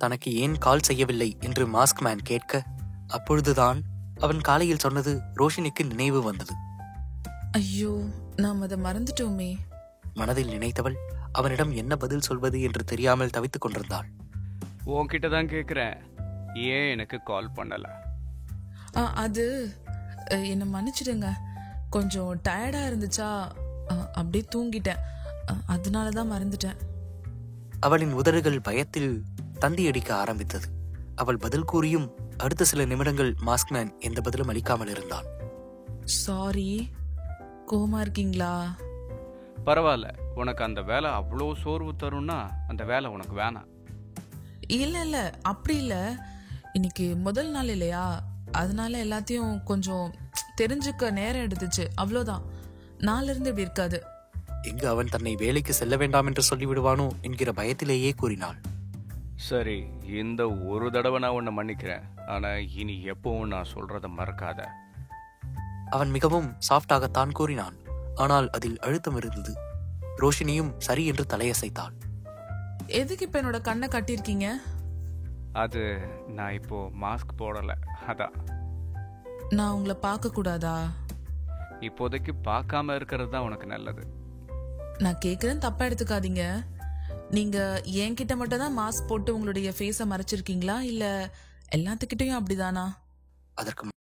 தனக்கு ஏன் கால் செய்யவில்லை என்று மாஸ்க் மேன் கேட்க, அப்பொழுதுதான் அவன் காலையில் சொன்னது ரோஷினிக்கு நினைவு வந்தது. ஐயோ, நாம் அதை மறந்துட்டோமே. மனதில் நினைத்தவள் அவனிடம் என்ன பதில் சொல்வது என்று தெரியாமல் தவித்துக் கொண்டிருந்தாள். உன்கிட்ட தான் கேட்குறேன், ஏன் எனக்கு கால் பண்ணல? அது என்னை மன்னிச்சிடுங்க, கொஞ்சம் டயர்டா இருந்துச்சா, அப்படியே தூங்கிட்டேன், அதனால தான் மறந்துட்டேன். அவளின் உதடுகள் பயத்தில் தந்தி அடிக்க ஆரம்பித்தது. அவள் பதில் கூறியும் அடுத்த சில நிமிடங்கள் மாஸ்க்மேன் எந்த பதிலும் அளிக்காமல் இருந்தான். சாரி, கோமா இருக்கீங்களா? பரவாயில்ல, உனக்கு அந்த வேலை அவ்வளோ சோர்வு தரும்னா அந்த வேலை உனக்கு வேணாம். இல்ல அப்படி இல்ல, இன்னைக்கு முதல் நாள் இல்லையா, அதனால எல்லாத்தையும் கொஞ்சம் தெரிஞ்சுக்க நேரம் எடுத்துச்சு, அவ்வளோதான். நாளில இருந்து இப்படி இருக்காது. எங்கு அவன் தன்னை வேலைக்கு செல்ல வேண்டாம் என்று சொல்லிவிடுவானோ என்கிற பயத்திலேயே கூறினாள். சரி, இந்த ஒரு தடவை நான் உன்னை மன்னிக்கிறேன், ஆனா இனி எப்பவும் நான் சொல்றத மறக்காத. அவன் மிகவும் சாஃப்டாகத்தான் கூறினான். ஆனால் அதில் அழுத்தம் இருந்தது. ரோஷினியும் சரி என்று தலையசைத்தாள். எதுக்கு இப்ப என்னோட கண்ணை கட்டியிருக்கீங்க? அது நான் இப்போ மாஸ்க் போடல, அதான். நான் உங்களை பார்க்க கூடாதா? இப்போதைக்கு பார்க்காம இருக்கிறது தான் உனக்கு நல்லது. நான் கேக்குறேன், தப்பா எடுத்துக்காதீங்க. நீங்க என்கிட்ட மட்டும் தான் மாஸ்க் போட்டு உங்களுடைய ஃபேஸை மறைச்சிருக்கீங்களா, இல்ல எல்லாத்துக்கிட்டையும் அப்படிதானா? அதற்கு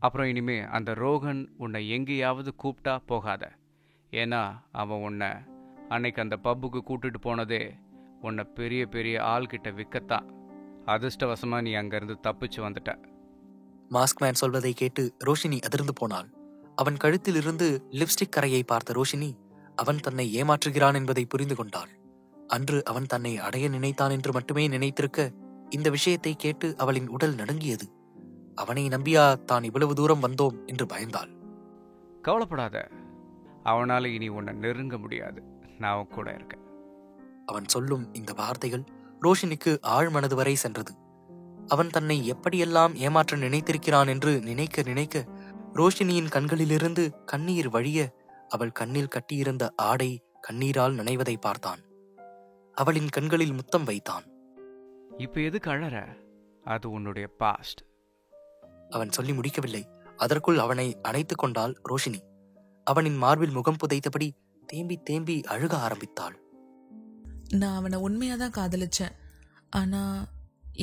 அப்புறம் இனிமே அந்த ரோகன் உன்னை எங்கேயாவது கூப்பிட்டா போகாத. ஏன்னா அவன் உன்னை அன்னைக்கு அந்த பப்புக்கு கூட்டிட்டு போனதே உன்னை பெரிய பெரிய ஆள்கிட்ட விற்கத்தான். அதிர்ஷ்டவசமா நீ அங்கிருந்து தப்பிச்சு வந்துட்ட. மாஸ்க்மேன் சொல்வதை கேட்டு ரோஷினி அதிர்ந்து போனாள். அவன் கழுத்தில் இருந்து லிப்ஸ்டிக் கரையை பார்த்த ரோஷினி அவன் தன்னை ஏமாற்றுகிறான் என்பதை புரிந்து கொண்டாள். அன்று அவன் தன்னை அடைய நினைத்தான் என்று மட்டுமே நினைத்திருக்க, இந்த விஷயத்தை கேட்டு அவளின் உடல் நடுங்கியது. அவனை நம்பியா தான் இவ்வளவு தூரம் வந்தோம் என்று பயந்தாள். கவலைப்படாத, அவனால இனி உன்னை நெருங்க முடியாது, நான் கூட இருக்கேன். அவன் சொல்லும் இந்த வார்த்தைகள் ரோஷினிக்கு ஆழ் மனது வரை சென்றது. அவன் தன்னை எப்படியெல்லாம் ஏமாற்ற நினைத்திருக்கிறான் என்று நினைக்க நினைக்க ரோஷினியின் கண்களிலிருந்து கண்ணீர் வழிய அவள் கண்ணில் கட்டியிருந்த ஆடை கண்ணீரால் நனைவதை பார்த்தான். அவளின் கண்களில் முத்தம் வைத்தான். இப்ப எதுக்கு அழற? அது உன்னுடைய பாஸ்ட். அவன் சொல்லி முடிக்கவில்லை. அதற்குள் அவனை அணைத்துக் கொண்டாள் ரோஷினி. அவனின் மார்பில் முகம் புதைத்தபடி தேம்பி தேம்பி அழுக ஆரம்பித்தாள். நான் அவனை உண்மையாதான் காதலிச்சேன். ஆனா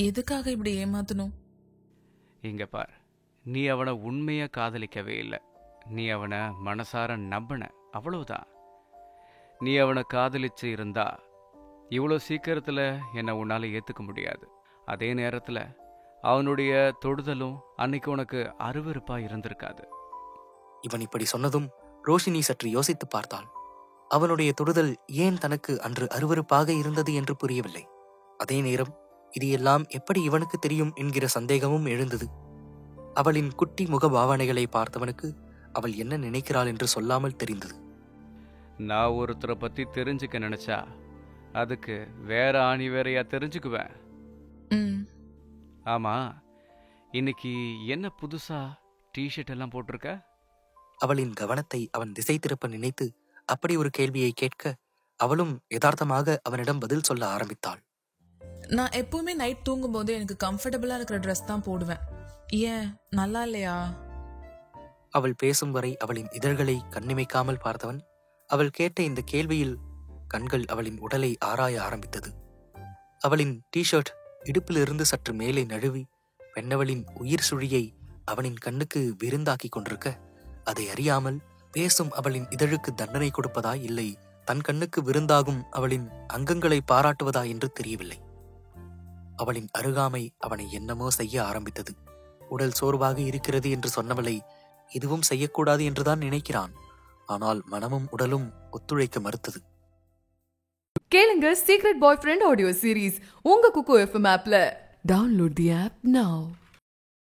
எதுக்காக இப்படி ஏமாத்தணும்? இங்க பார், நீ அவனை உண்மையா காதலிக்கவே இல்லை. நீ அவனை மனசார நம்பின, அவ்வளவுதான். நீ அவனை காதலிச்சு இருந்தா இவ்வளோ சீக்கிரத்தில் என்னை உன்னால் ஏற்றுக்க முடியாது. அதே நேரத்தில் அவனுடைய தொடுதலும் அன்னைக்கு உனக்கு அருவருப்பாக இருந்திருக்காது. இவன் இப்படி சொன்னதும் ரோஷினி சற்று யோசித்து பார்த்தாள். அவனுடைய தொடுதல் ஏன் தனக்கு அன்று அருவருப்பாக இருந்தது என்று புரியவில்லை. அதே நேரம் இது எல்லாம் எப்படி இவனுக்கு தெரியும் என்கிற சந்தேகமும் எழுந்தது. அவளின் குட்டி முக பாவனைகளை பார்த்தவனுக்கு அவள் என்ன நினைக்கிறாள் என்று சொல்லாமல் தெரிந்தது. நான் ஒருத்தரை பற்றி தெரிஞ்சுக்க நினச்சா அதுக்கு வேற ஆணி வேறையா தெரிஞ்சுக்குவேன். ம் ஆமாம், இன்னைக்கு என்ன புதுசா டிஷர்ட் எல்லாம் போட்டிருக்க? அவளின் கவனத்தை அவன் திசை திருப்ப நினைத்து அப்படி ஒரு கேள்வியை கேட்க அவளும் யதார்த்தமாக அவனிடம் பதில் சொல்ல ஆரம்பித்தாள். நான் எப்பவுமே நைட் தூங்கும் போது எனக்கு கம்ஃபர்டபுளா இருக்கிற ட்ரெஸ் தான் போடுவேன். ஏன் நல்லா இல்லையா? அவள் பேசும் வரை அவளின் இதழ்களை கண்ணிமைக்காமல் பார்த்தவன் அவள் கேட்ட இந்த கேள்வியில் கண்கள் அவளின் உடலை ஆராய ஆரம்பித்தது. அவளின் டிஷர்ட் இடுப்பிலிருந்து சற்று மேலே நழுவி பெண்ணவளின் உயிர் சுழியை அவனின் கண்ணுக்கு விருந்தாக்கி கொண்டிருக்க அதை அறியாமல் பேசும் அவளின் இதழுக்கு தண்டனை கொடுப்பதா இல்லை தன் கண்ணுக்கு விருந்தாகும் அவளின் அங்கங்களை பாராட்டுவதா என்று தெரியவில்லை. அவளின் அருகாமை அவனை என்னமோ செய்ய ஆரம்பித்தது. உடல் சோர்வாக இருக்கிறது என்று சொன்னவளை எதுவும் செய்யக்கூடாது என்றுதான் நினைக்கிறான். ஆனால் மனமும் உடலும் ஒத்துழைக்க மறுத்தது. கேளுங்க சீக்ரெட் பாய் ஃப்ரெண்ட் ஆடியோ சீரீஸ் உங்க குக்கு எஃப்எம் ஆப்ல. டவுன்லோட் தி ஆப் நவ.